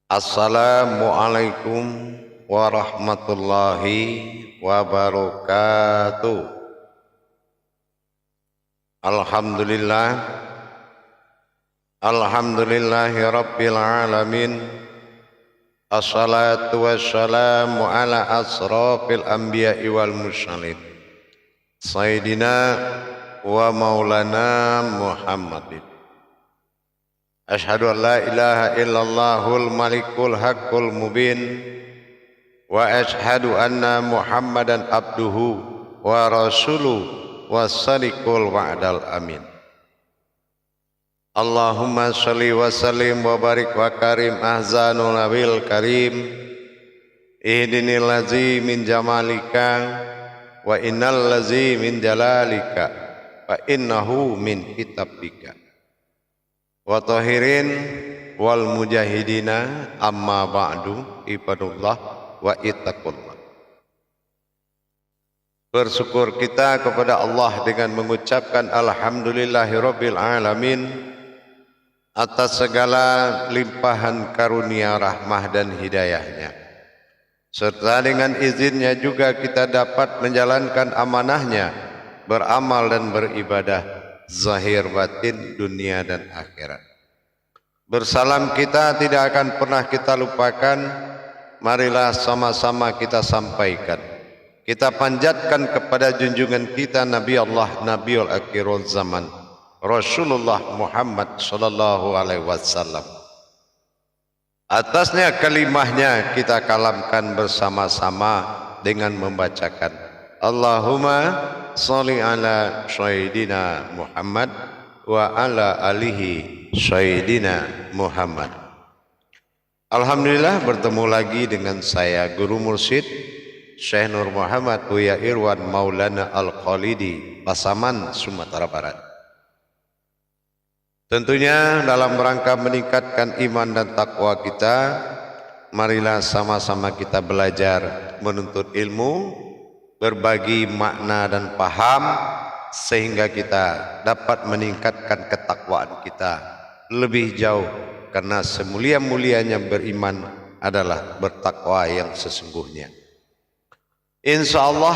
Assalamualaikum warahmatullahi wabarakatuh. Alhamdulillah, alhamdulillahi rabbil alamin. Assalatu wassalamu ala asrafil anbiya'i wal mursalin, Sayyidina wa maulana Muhammadin. Asyhadu an la ilaha illallahul malikul haqqul mubin wa asyhadu anna Muhammadan abduhu wa rasuluhu wassalikul wa'dal amin. Allahumma sholli wa sallim wa barik wa karim ahzanul nabil karim ihdinil ladzi min jamalika wa innal ladzi min jalalika wa innahu min kitabika wa tahirin wal mujahidina amma ba'du ibadullah wa ittaqullah. Bersyukur kita kepada Allah dengan mengucapkan alhamdulillahirabbil alamin atas segala limpahan karunia rahmah dan hidayahnya, serta dengan izinnya juga kita dapat menjalankan amanahnya, beramal dan beribadah zahir batin dunia dan akhirat. Bersalam kita tidak akan pernah kita lupakan. Marilah sama-sama kita sampaikan, kita panjatkan kepada junjungan kita Nabi Allah Nabiul Akhirul Zaman Rasulullah Muhammad sallallahu alaihi wasallam. Atasnya kalimahnya kita kalamkan bersama-sama dengan membacakan Allahumma sholli ala sayyidina Muhammad wa ala alihi sayyidina Muhammad. Alhamdulillah bertemu lagi dengan saya Guru Mursyid Syekh Nur Muhammad Buya Irwan Maulana Al-Khalidi, Pasaman, Sumatera Barat. Tentunya dalam rangka meningkatkan iman dan takwa kita, marilah sama-sama kita belajar menuntut ilmu, berbagi makna dan paham, sehingga kita dapat meningkatkan ketakwaan kita lebih jauh, karena semulia-mulianya beriman adalah bertakwa yang sesungguhnya. Insyaallah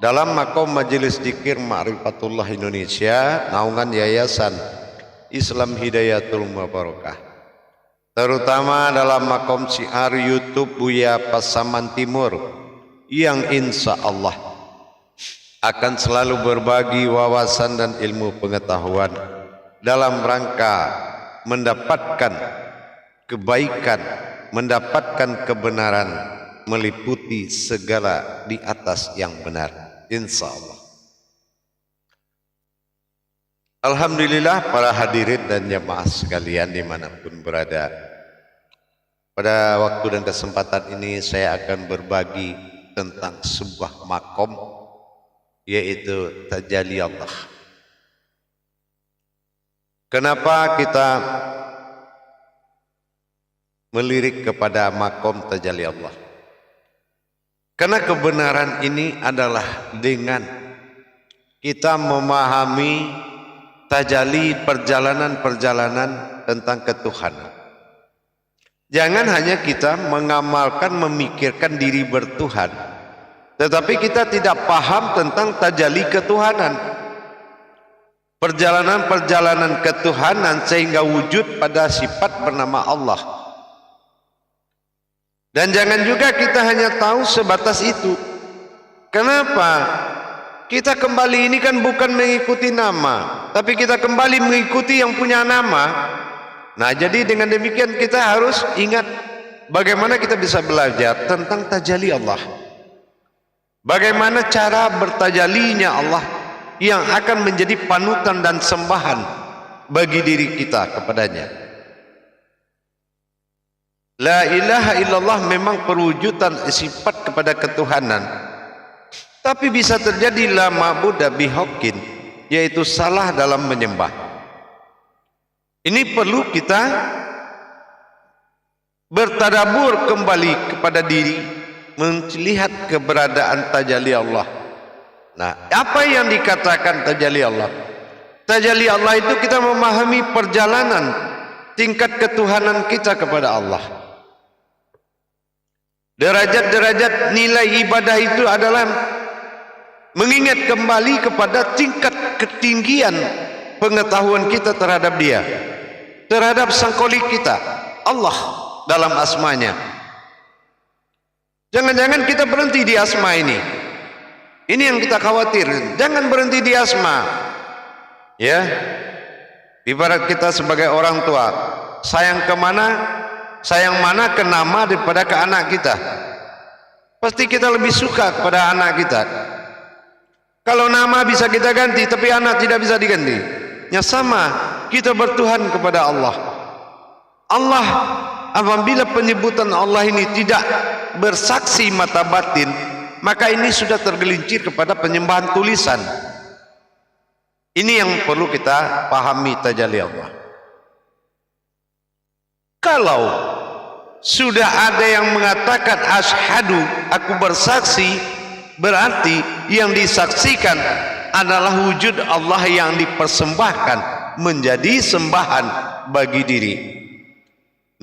dalam makom Majelis Dzikir Ma'rifatullah Indonesia, naungan Yayasan Islam Hidayatul Mubarakah, terutama dalam makom syiar YouTube Buya Pasaman Timur, yang insya Allah akan selalu berbagi wawasan dan ilmu pengetahuan dalam rangka mendapatkan kebaikan, mendapatkan kebenaran, meliputi segala di atas yang benar, insya Allah. Alhamdulillah para hadirin dan jamaah sekalian dimanapun berada, pada waktu dan kesempatan ini saya akan berbagi tentang sebuah makom, yaitu tajalli Allah. Kenapa kita melirik kepada makom tajalli Allah? Karena kebenaran ini adalah dengan kita memahami tajalli, perjalanan-perjalanan tentang ketuhanan. Jangan hanya kita mengamalkan, memikirkan diri bertuhan, tetapi kita tidak paham tentang tajalli ketuhanan, perjalanan-perjalanan ketuhanan sehingga wujud pada sifat bernama Allah. Dan jangan juga kita hanya tahu sebatas itu. Kenapa? Kita kembali ini kan bukan mengikuti nama, tapi kita kembali mengikuti yang punya nama. Nah, jadi dengan demikian kita harus ingat bagaimana kita bisa belajar tentang tajalli Allah. Bagaimana cara bertajallinya Allah yang akan menjadi panutan dan sembahan bagi diri kita kepadanya. La ilaha illallah memang perwujudan sifat kepada ketuhanan, tapi bisa terjadi la ma'buda bihaqqin, yaitu salah dalam menyembah. Ini perlu kita bertadabur kembali kepada diri, melihat keberadaan tajalli Allah. Nah, apa yang dikatakan tajalli Allah? Tajalli Allah itu kita memahami perjalanan tingkat ketuhanan kita kepada Allah. Derajat-derajat nilai ibadah itu adalah mengingat kembali kepada tingkat ketinggian pengetahuan kita terhadap Dia, terhadap sang Khalik kita, Allah dalam asmanya. Jangan-jangan kita berhenti di asma ini. Ini yang kita khawatir. Jangan berhenti di asma. Ya, ibarat kita sebagai orang tua, sayang mana ke nama daripada ke anak kita. Pasti kita lebih suka kepada anak kita. Kalau nama bisa kita ganti, tapi anak tidak bisa diganti. Ya sama, kita bertuhan kepada Allah. Allah, apabila penyebutan Allah ini tidak bersaksi mata batin, maka ini sudah tergelincir kepada penyembahan tulisan. Ini yang perlu kita pahami tajalli Allah. Kalau sudah ada yang mengatakan asyhadu, aku bersaksi, berarti yang disaksikan adalah wujud Allah yang dipersembahkan menjadi sembahan bagi diri.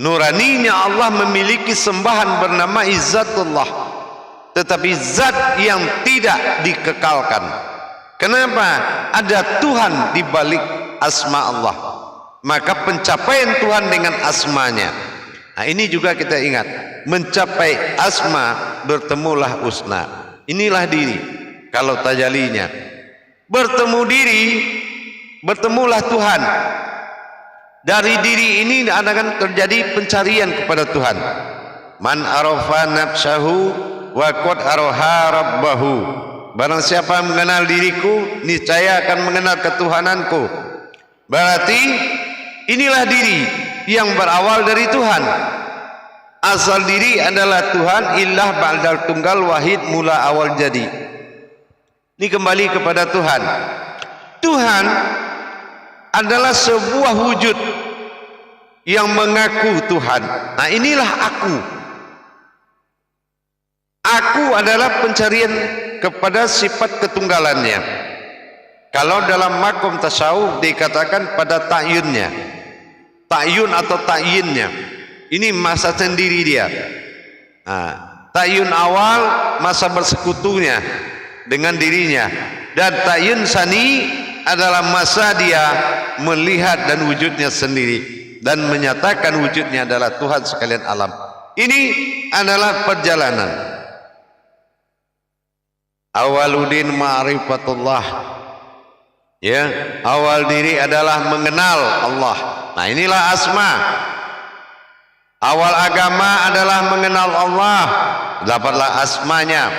Nuraninya Allah memiliki sembahan bernama Izzatullah, tetapi zat yang tidak dikekalkan. Kenapa? Ada Tuhan di balik asma Allah, maka pencapaian Tuhan dengan asmanya. Nah, ini juga kita ingat, mencapai asma bertemulah husna. Inilah diri. Kalau tajalinya bertemu diri, bertemulah Tuhan. Dari diri ini akan terjadi pencarian kepada Tuhan. Man arafa nafsahu wa qad araha rabbahu. Barang siapa mengenal diriku, niscaya akan mengenal ketuhananku. Berarti inilah diri yang berawal dari Tuhan. Asal diri adalah Tuhan, ilah ba'dal tunggal wahid mula awal jadi. Ini kembali kepada Tuhan. Tuhan adalah sebuah wujud yang mengaku Tuhan. Nah, inilah aku. Aku adalah pencarian kepada sifat ketunggalannya. Kalau dalam makom tasawuf dikatakan pada ta'yunnya, ta'yun atau ta'yinnya, ini masa sendiri dia. Nah, ta'yun awal masa bersekutunya dengan dirinya, dan ta'yun sani adalah masa dia melihat dan wujudnya sendiri dan menyatakan wujudnya adalah Tuhan sekalian alam. Ini adalah perjalanan. Awaludin ma'rifatullah. Ya, awal diri adalah mengenal Allah. Nah, inilah asma. Awal agama adalah mengenal Allah. Dapatlah asmanya.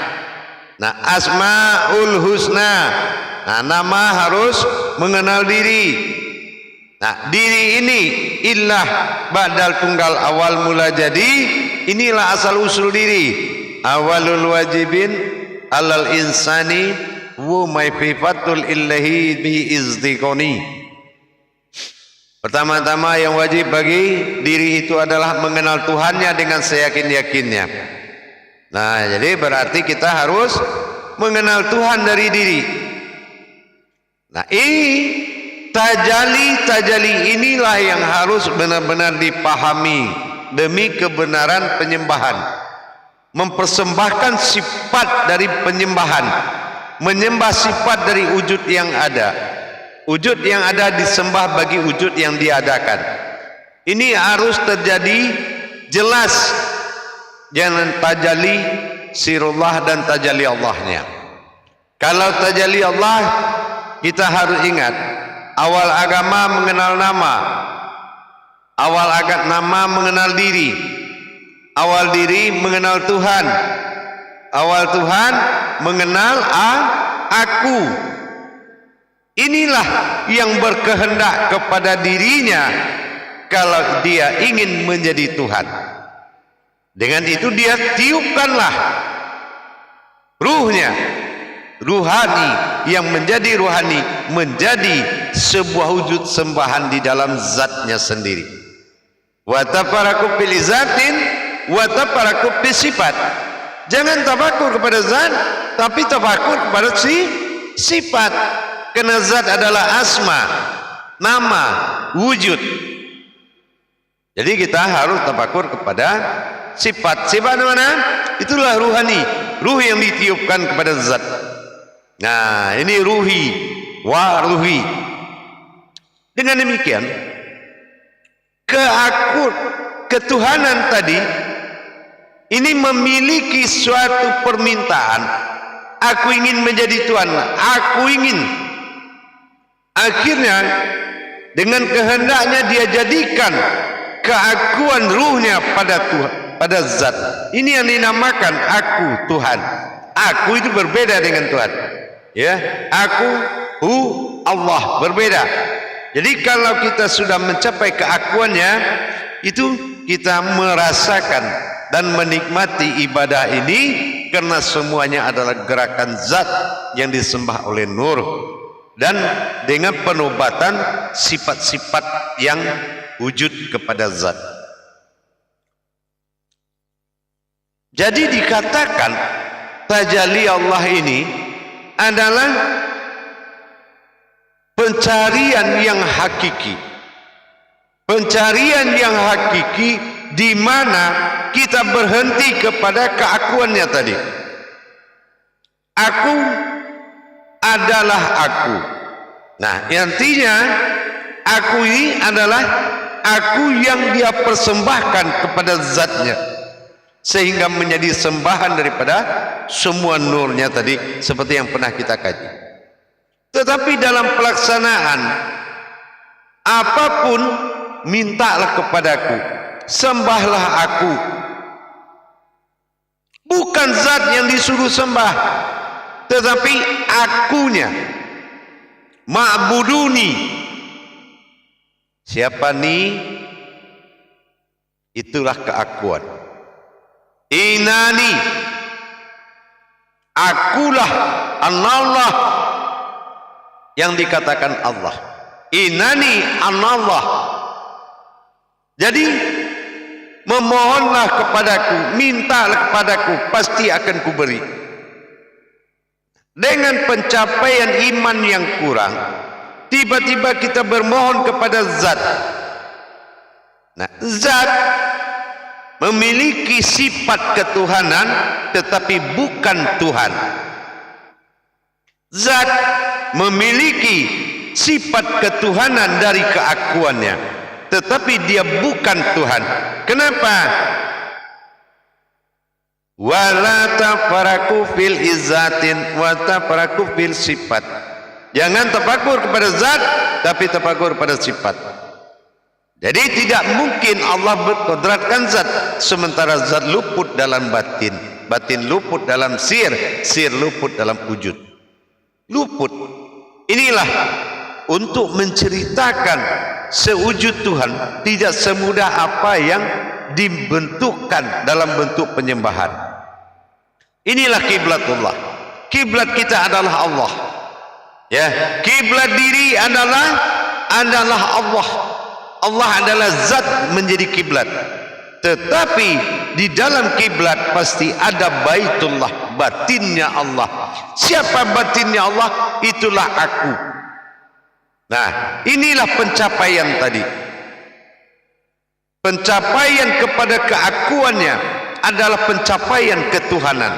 Nah, asmaul husna. Nah, nama harus mengenal diri. Nah, diri ini illah badal tunggal awal mula jadi. Inilah asal usul diri. Awalul wajibin alal insani wa maififatul illahi bi izdiqoni. Pertama-tama yang wajib bagi diri itu adalah mengenal Tuhannya dengan seyakin-yakinnya. Nah, jadi berarti kita harus mengenal Tuhan dari diri. Nah, ini tajali inilah yang harus benar-benar dipahami demi kebenaran penyembahan. Mempersembahkan sifat dari penyembahan, menyembah sifat dari wujud yang ada. Wujud yang ada disembah bagi wujud yang diadakan. Ini harus terjadi jelas. Jangan tajali sirullah dan tajali Allahnya. Kalau tajali Allah, kita harus ingat, awal agama mengenal nama, awal nama mengenal diri, awal diri mengenal Tuhan, awal Tuhan mengenal aku. Inilah yang berkehendak kepada dirinya kalau dia ingin menjadi Tuhan. Dengan itu dia tiupkanlah ruhnya, ruhani yang menjadi ruhani, menjadi sebuah wujud sembahan di dalam zatnya sendiri. Wa tafarakub bil zatin wa tafarakub bis sifat. Jangan tafakur kepada zat, tapi tafakur kepada sifat. Karena zat adalah asma, nama, wujud. Jadi kita harus tafakur kepada sifat. Sifat mana? Itulah ruhani, ruh yang ditiupkan kepada zat. Nah, ini ruhi, ruhi. Dengan demikian, ketuhanan tadi ini memiliki suatu permintaan. Aku ingin menjadi Tuhan. Aku ingin. Akhirnya dengan kehendaknya dia jadikan keakuan ruhnya pada Tuhan, pada zat. Ini yang dinamakan aku Tuhan. Aku itu berbeda dengan Tuhan. Ya, aku, Allah berbeda. Jadi kalau kita sudah mencapai keakuannya, itu kita merasakan dan menikmati ibadah ini karena semuanya adalah gerakan zat yang disembah oleh nur dan dengan penobatan sifat-sifat yang wujud kepada zat. Jadi dikatakan tajalli Allah ini adalah pencarian yang hakiki. Pencarian yang hakiki di mana kita berhenti kepada keakuannya tadi. Aku adalah aku. Nah, intinya aku ini adalah aku yang dia persembahkan kepada zatnya, sehingga menjadi sembahan daripada semua nurnya tadi, seperti yang pernah kita kaji. Tetapi dalam pelaksanaan apapun, mintalah kepadaku, sembahlah aku. Bukan zat yang disuruh sembah, tetapi akunya. Ma'buduni. Siapa ni? Itulah keakuan. Inani. Akulah anallah. Yang dikatakan Allah. Inani anallah. Jadi memohonlah kepadaku, mintalah kepadaku, pasti akan kuberi. Dengan pencapaian iman yang kurang, tiba-tiba kita bermohon kepada zat. Nah, zat memiliki sifat ketuhanan tetapi bukan Tuhan. Zat memiliki sifat ketuhanan dari keakuannya, tetapi dia bukan Tuhan. Kenapa? Wala tafaraku fil izzatin wa tafaraku fil sifat. Jangan tafakur kepada zat, tapi tafakur pada sifat. Jadi tidak mungkin Allah berkodratkan zat sementara zat luput dalam batin, batin luput dalam sir, sir luput dalam wujud. Luput. Inilah untuk menceritakan sewujud Tuhan tidak semudah apa yang dibentukkan dalam bentuk penyembahan. Inilah kiblatullah. Kiblat kita adalah Allah. Ya, kiblat diri adalah Allah. Allah adalah zat menjadi kiblat. Tetapi di dalam kiblat pasti ada baitullah, batinnya Allah. Siapa batinnya Allah? Itulah aku. Nah, inilah pencapaian tadi. Pencapaian kepada keakuannya adalah pencapaian ketuhanan.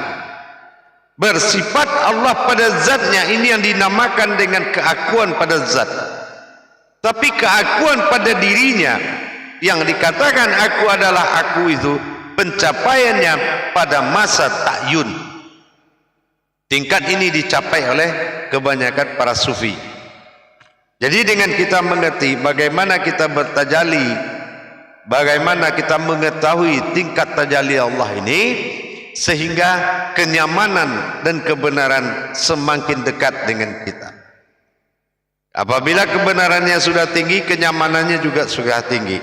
Bersifat Allah pada zatnya, ini yang dinamakan dengan keakuan pada zat. Tapi keakuan pada dirinya, yang dikatakan aku adalah aku itu, pencapaiannya pada masa ta'yun. Tingkat ini dicapai oleh kebanyakan para sufi. Jadi dengan kita mengerti bagaimana kita bertajalli, bagaimana kita mengetahui tingkat tajalli Allah ini, sehingga kenyamanan dan kebenaran semakin dekat dengan kita. Apabila kebenarannya sudah tinggi, kenyamanannya juga sudah tinggi.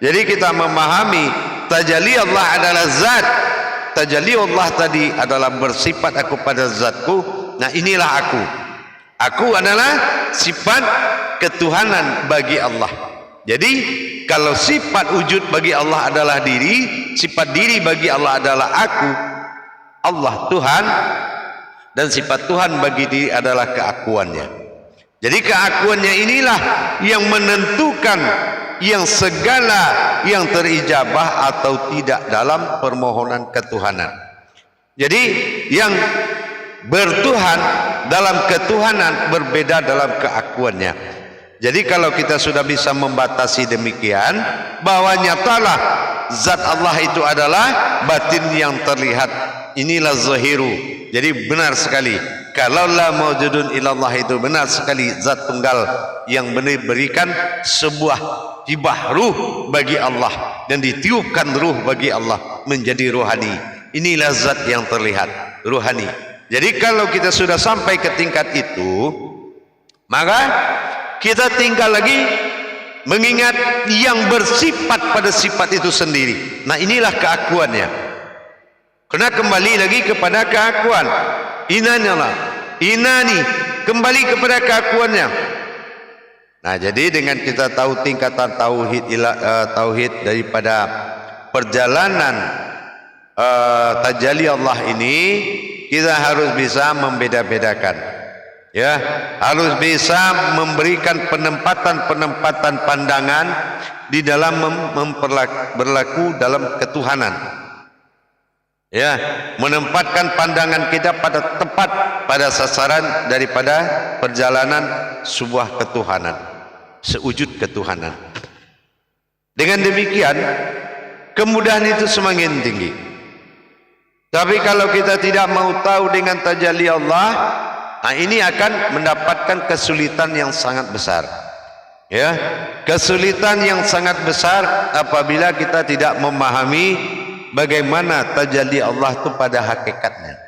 Jadi kita memahami tajalli Allah adalah zat. Tajalli Allah tadi adalah bersifat aku pada zatku. Nah, inilah aku. Aku adalah sifat ketuhanan bagi Allah. Jadi kalau sifat wujud bagi Allah adalah diri, sifat diri bagi Allah adalah aku, Allah Tuhan, dan sifat Tuhan bagi diri adalah keakuannya. Jadi keakuannya inilah yang menentukan yang segala yang terijabah atau tidak dalam permohonan ketuhanan. Jadi yang bertuhan dalam ketuhanan berbeda dalam keakuannya. Jadi kalau kita sudah bisa membatasi demikian, bahwa nyatalah zat Allah itu adalah batin yang terlihat, inilah zahiru. Jadi benar sekali, kalaulah maujudun ilallah itu benar sekali, zat tunggal yang berikan sebuah hibah ruh bagi Allah dan ditiupkan ruh bagi Allah menjadi rohani. Inilah zat yang terlihat, rohani. Jadi kalau kita sudah sampai ke tingkat itu, maka kita tinggal lagi mengingat yang bersifat pada sifat itu sendiri. Nah, inilah keakuannya. Kena kembali lagi kepada keakuan. Inani, kembali kepada keakuannya. Nah, jadi dengan kita tahu tingkatan tauhid daripada perjalanan tajalli Allah ini, kita harus bisa membeda-bedakan. Ya, harus bisa memberikan penempatan pandangan di dalam berlaku dalam ketuhanan. Ya, menempatkan pandangan kita pada tepat pada sasaran daripada perjalanan sebuah ketuhanan, sewujud ketuhanan. Dengan demikian, kemudahan itu semakin tinggi. Tapi kalau kita tidak mau tahu dengan tajalli Allah, nah ini akan mendapatkan kesulitan yang sangat besar. Ya, kesulitan yang sangat besar apabila kita tidak memahami bagaimana tajalli Allah itu pada hakikatnya.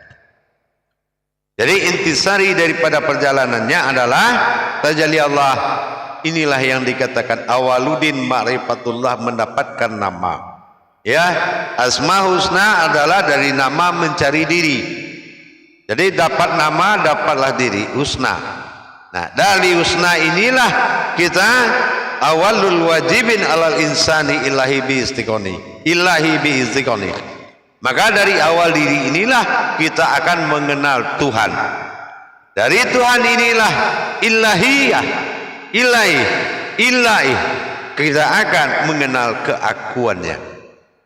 Jadi intisari daripada perjalanannya adalah tajalli Allah. Inilah yang dikatakan awaludin ma'rifatullah, mendapatkan nama. Ya, asma husna adalah dari nama mencari diri. Jadi dapat nama, dapatlah diri, husna. Nah, dari husna inilah kita awalul wajibin alal insani ilahi bi istiqoni. Maka dari awal diri inilah kita akan mengenal Tuhan. Dari Tuhan inilah ilahi kita akan mengenal keakuannya.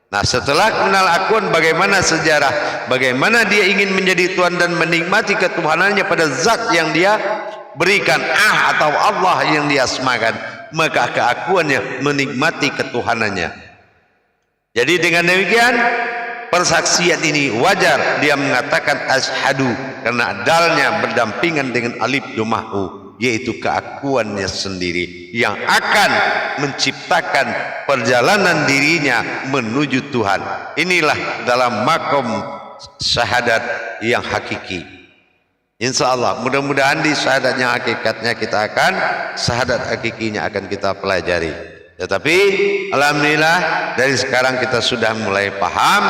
Nah, setelah mengenal akuan, bagaimana sejarah, bagaimana dia ingin menjadi Tuhan dan menikmati ketuhanannya pada zat yang dia berikan, atau Allah yang dia asmakan, maka keakuannya menikmati ketuhanannya. Jadi dengan demikian, persaksian ini wajar dia mengatakan asyhadu, karena dalnya berdampingan dengan alif doma'u, yaitu keakuannya sendiri yang akan menciptakan perjalanan dirinya menuju Tuhan. Inilah dalam makom syahadat yang hakiki. Insya Allah mudah-mudahan di syahadat yang hakikatnya kita akan, syahadat hakikinya akan kita pelajari. Tetapi alhamdulillah dari sekarang kita sudah mulai paham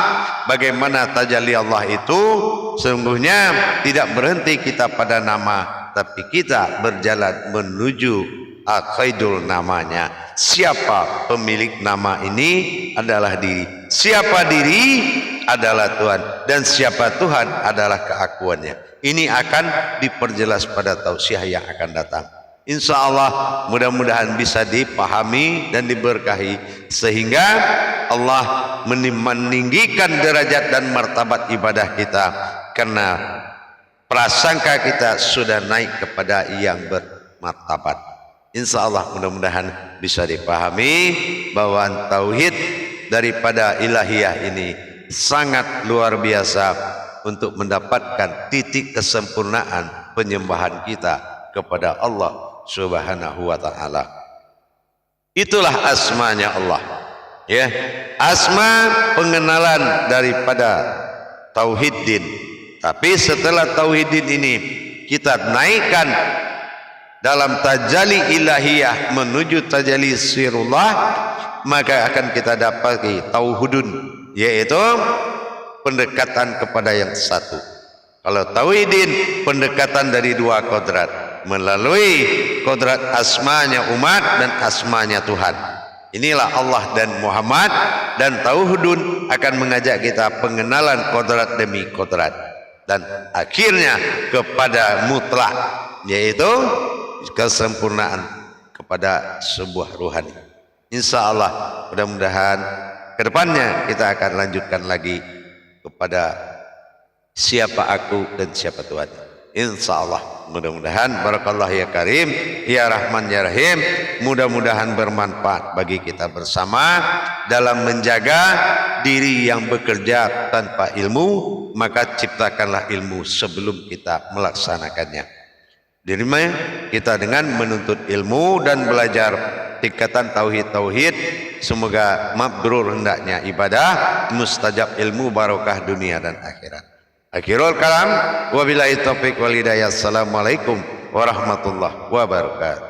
bagaimana tajalli Allah itu sesungguhnya tidak berhenti kita pada nama, tapi kita berjalan menuju aqaidul namanya. Siapa pemilik nama ini adalah diri. Siapa diri adalah Tuhan, dan siapa Tuhan adalah keakuannya. Ini akan diperjelas pada tausiah yang akan datang. Insya Allah mudah-mudahan bisa dipahami dan diberkahi, sehingga Allah meninggikan derajat dan martabat ibadah kita, karena prasangka kita sudah naik kepada yang bermartabat. Insya Allah mudah-mudahan bisa dipahami bahwa tauhid daripada ilahiyah ini sangat luar biasa untuk mendapatkan titik kesempurnaan penyembahan kita kepada Allah Subhanahu wa ta'ala. Itulah asmanya Allah. Ya, asma pengenalan daripada tauhiddin. Tapi setelah tauhiddin ini kita naikkan dalam tajalli ilahiyah menuju tajalli sirullah, maka akan kita dapati tauhudun, yaitu pendekatan kepada yang satu. Kalau tauhidin pendekatan dari dua kodrat, melalui kodrat asmanya umat dan asmanya Tuhan. Inilah Allah dan Muhammad, dan tauhidun akan mengajak kita pengenalan kodrat demi kodrat, dan akhirnya kepada mutlak, yaitu kesempurnaan kepada sebuah ruhani. Insya Allah mudah-mudahan kedepannya kita akan lanjutkan lagi kepada siapa aku dan siapa Tuhan. Insya Allah mudah-mudahan barakallah ya karim ya rahman ya rahim, mudah-mudahan bermanfaat bagi kita bersama dalam menjaga diri yang bekerja tanpa ilmu, maka ciptakanlah ilmu sebelum kita melaksanakannya. Dirinya kita dengan menuntut ilmu dan belajar tingkatan tauhid, semoga mabrur hendaknya ibadah, mustajab ilmu, barokah dunia dan akhirat. Akhirul kalam, wabillahi taufiq wal hidayah. Assalamualaikum warahmatullahi wabarakatuh.